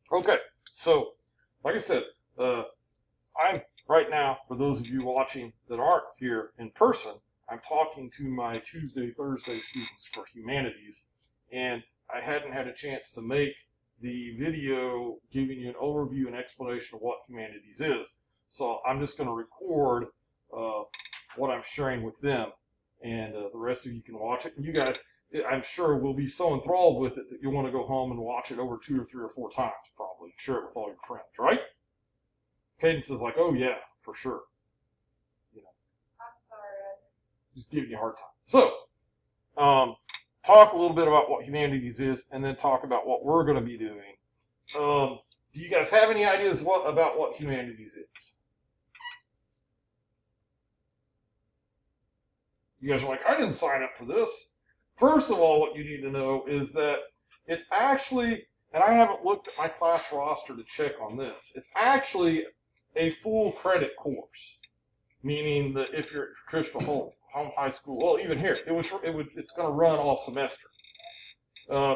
Okay, so like I said, I'm right now, for those of you watching that aren't here in person, I'm talking to my Tuesday, Thursday students for humanities, and I hadn't had a chance to make the video giving you an overview and explanation of what humanities is. So I'm just going to record uh, what I'm sharing with them, and the rest of you can watch it. And you guys, I'm sure, will be so enthralled with it that you'll want to go home and watch it over 2 or 3 or 4 times, probably. Share it with all your friends, right? Cadence is like, oh yeah, for sure. You know, I'm sorry. just giving you a hard time. So, talk a little bit about what humanities is, and then talk about what we're going to be doing. Do you guys have any ideas about what humanities is? You guys are like, I didn't sign up for this. First of all, what you need to know is that it's actually, and I haven't looked at my class roster to check on this, it's actually a full credit course. Meaning that if you're at traditional home high school, well, even here, it's going to run all semester. Uh,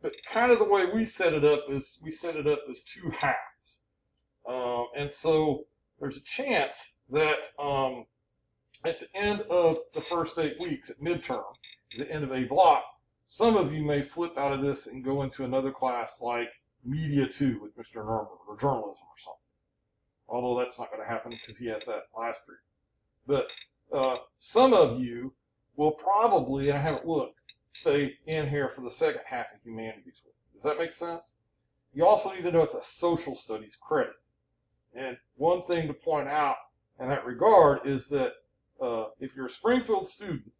but kind of the way we set it up is we set it up as 2 halves. And so there's a chance that at the end of the first 8 weeks at midterm, the end of a block, some of you may flip out of this and go into another class like Media 2 with Mr. Nuremberg or Journalism or something. Although that's not going to happen because he has that last period. But some of you will probably, and I haven't looked, stay in here for the second half of humanities. Does that make sense? You also need to know it's a social studies credit. And one thing to point out in that regard is that if you're a Springfield student,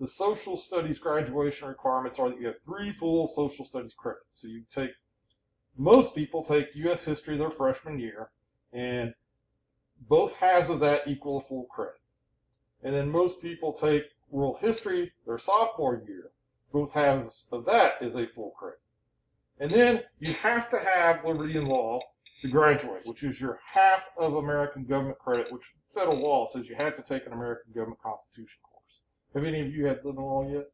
the social studies graduation requirements are that you have 3 full social studies credits. So most people take U.S. history their freshman year, and both halves of that equal a full credit. And then most people take world history their sophomore year. Both halves of that is a full credit. And then you have to have liberty and law to graduate, which is your half of American government credit, which federal law says you have to take an American government constitution course. Have any of you had liberty and law yet?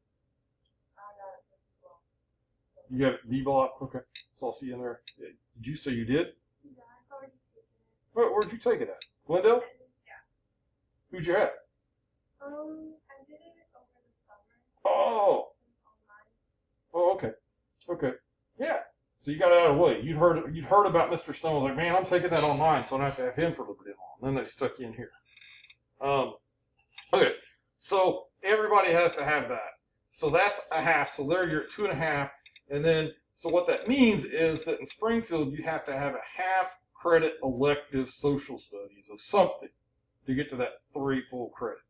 You have D-block? Okay. So I'll see you in there. Did you say you did? Yeah, I've already taken it. Where'd you take it at? Glendale? Yeah. Who'd you have? I did it over the summer. Oh. Oh, okay. Okay. Yeah. So you got it out of the way. You'd heard about Mr. Stone. I was like, man, I'm taking that online, so I don't have to have him for liberty and law. And then they stuck you in here. Okay. So everybody has to have that. So that's a half. So there you're at 2.5. And then, so what that means is that in Springfield, you have to have a half credit elective social studies of something to get to that 3 full credits.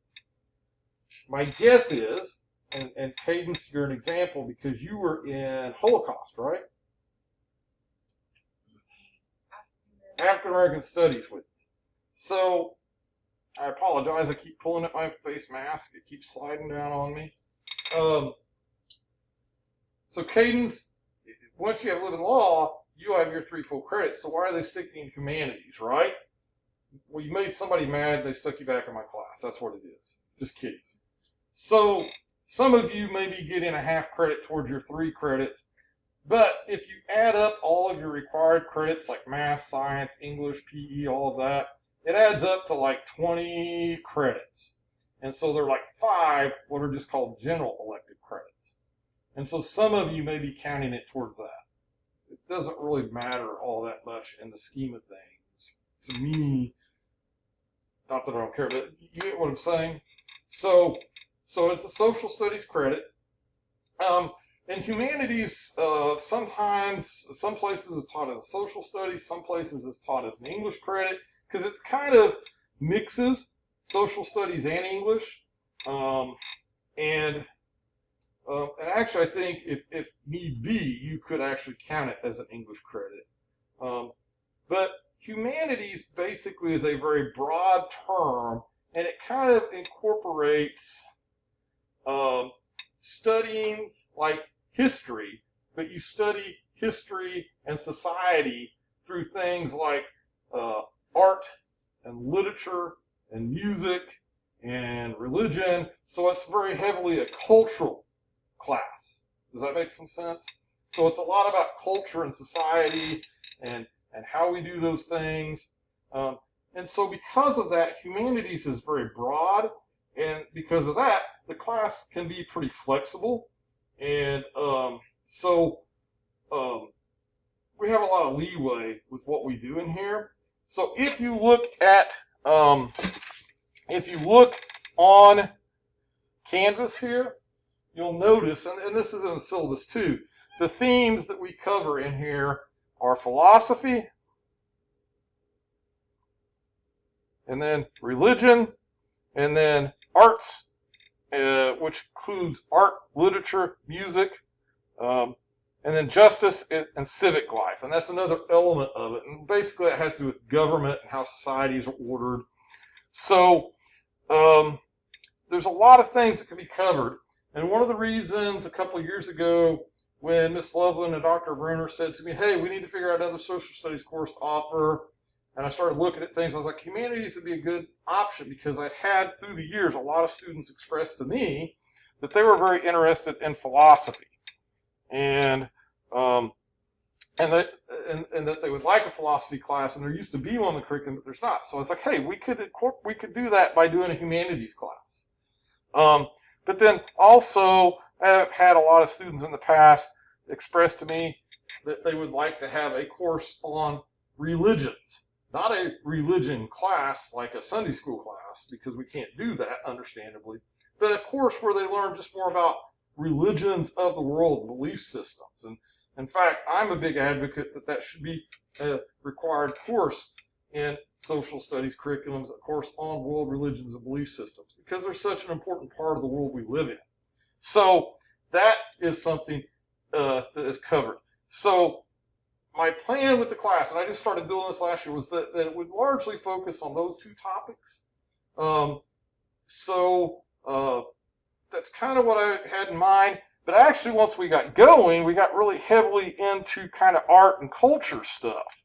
My guess is, and Cadence, you're an example because you were in Holocaust, right? African American Studies with me. So I apologize. I keep pulling at my face mask. It keeps sliding down on me. So Cadence, once you have living law, you have your 3 full credits. So why are they sticking in humanities, right? Well, you made somebody mad. They stuck you back in my class. That's what it is. Just kidding. So some of you may be getting a half credit towards your 3 credits. But if you add up all of your required credits like math, science, English, PE, all of that, it adds up to like 20 credits. And so they're like 5 what are just called general elective credits. And so some of you may be counting it towards that. It doesn't really matter all that much in the scheme of things. To me, not that I don't care, but you get what I'm saying? So it's a social studies credit. In humanities, sometimes, some places it's taught as a social studies, some places it's taught as an English credit, because it kind of mixes social studies and English. And actually, I think if need be, you could actually count it as an English credit. But humanities basically is a very broad term, and it kind of incorporates studying like history, but you study history and society through things like art and literature and music and religion. So it's very heavily a cultural class. Does that make some sense? So it's a lot about culture and society and how we do those things. And so because of that, humanities is very broad, and because of that, the class can be pretty flexible. And so we have a lot of leeway with what we do in here. So if you look at, if you look on Canvas here, you'll notice, and this is in the syllabus too, the themes that we cover in here are philosophy, and then religion, and then arts, which includes art, literature, music, and then justice and civic life. And that's another element of it. And basically it has to do with government and how societies are ordered. So there's a lot of things that can be covered. And one of the reasons a couple of years ago when Miss Loveland and Dr. Bruner said to me, hey, we need to figure out another social studies course to offer, and I started looking at things, I was like, humanities would be a good option, because I had, through the years, a lot of students express to me that they were very interested in philosophy, and that they would like a philosophy class, and there used to be one in the curriculum, but there's not. So I was like, hey, we could do that by doing a humanities class. But then also, I've had a lot of students in the past express to me that they would like to have a course on religions. Not a religion class like a Sunday school class, because we can't do that, understandably, but a course where they learn just more about religions of the world, belief systems. And in fact, I'm a big advocate that that should be a required course in social studies curriculums, a course on world religions and belief systems, because they're such an important part of the world we live in. So that is something that is covered. So my plan with the class, and I just started doing this last year, was that it would largely focus on those two topics. That's kind of what I had in mind. But actually, once we got going, we got really heavily into kind of art and culture stuff.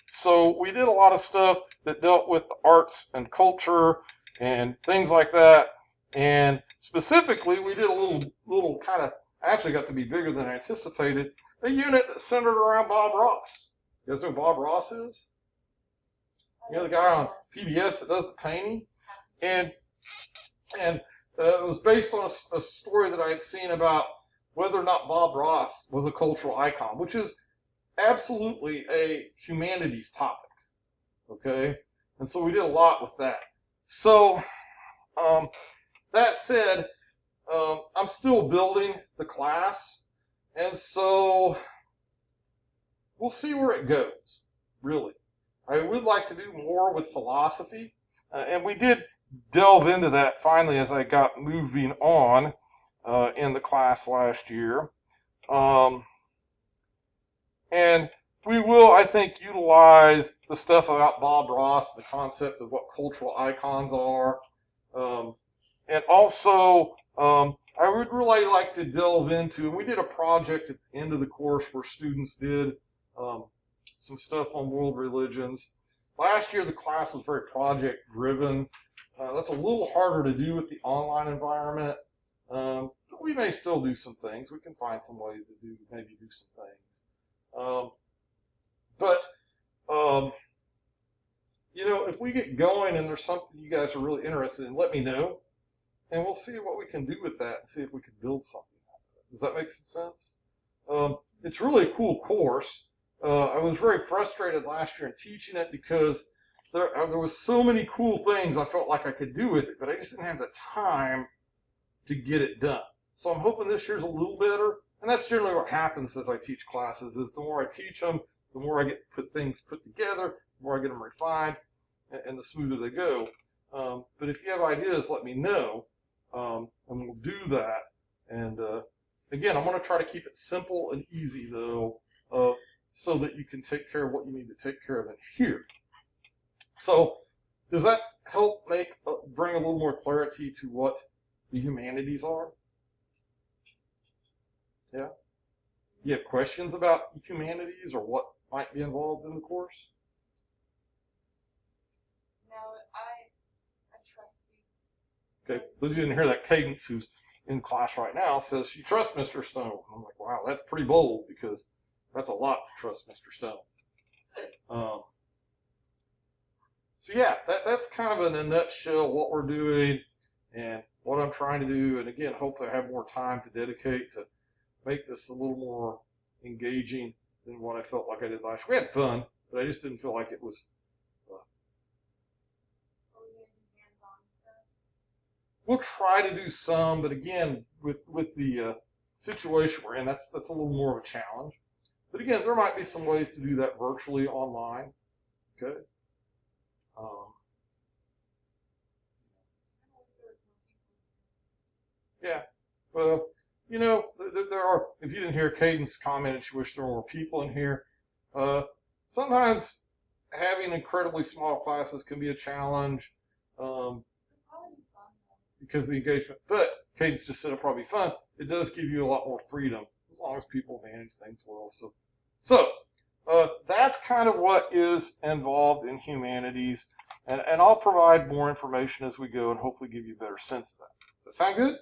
So we did a lot of stuff that dealt with the arts and culture and things like that. And specifically, we did a little kind of, actually got to be bigger than I anticipated, a unit that centered around Bob Ross. You guys know who Bob Ross is? You know, the guy on PBS that does the painting? And it was based on a story that I had seen about whether or not Bob Ross was a cultural icon, which is absolutely a humanities topic, okay? And so we did a lot with that. So that said, I'm still building the class, and so we'll see where it goes, really. I would like to do more with philosophy, and we did delve into that finally as I got moving on in the class last year. And we will, I think, utilize the stuff about Bob Ross, the concept of what cultural icons are. And also, I would really like to delve into, and we did a project at the end of the course where students did some stuff on world religions. Last year, the class was very project-driven. That's a little harder to do with the online environment. But we may still do some things. We can find some ways to maybe do some things. You know, if we get going and there's something you guys are really interested in, let me know. And we'll see what we can do with that and see if we can build something out of it. Does that make some sense? It's really a cool course. I was very frustrated last year in teaching it because there was so many cool things I felt like I could do with it, but I just didn't have the time to get it done. So I'm hoping this year's a little better. And that's generally what happens as I teach classes, is the more I teach them, the more I get things put together, the more I get them refined, and the smoother they go. But if you have ideas, let me know, and we'll do that. And again, I'm going to try to keep it simple and easy, though, so that you can take care of what you need to take care of in here. So does that help bring a little more clarity to what the humanities are? Yeah? You have questions about humanities or what might be involved in the course? No, I trust you. Okay, those of you didn't hear that, Cadence, who's in class right now, says she trusts Mr. Stone. I'm like, wow, that's pretty bold, because That's a lot to trust Mr. Stone. So yeah, that's kind of in a nutshell what we're doing and what I'm trying to do. And again, hopefully I have more time to dedicate to make this a little more engaging than what I felt like I did last year. We had fun, but I just didn't feel like it was. We'll try to do some, but again, with the situation we're in, that's a little more of a challenge. But again, there might be some ways to do that virtually online. Okay. Yeah. Well, there are. If you didn't hear, Cadence commented she wished there were more people in here. Sometimes having incredibly small classes can be a challenge. Because of the engagement. But Cadence just said it'll probably be fun. It does give you a lot more freedom as long as people manage things well. So that's kind of what is involved in humanities, and I'll provide more information as we go and hopefully give you a better sense of that. Does that sound good?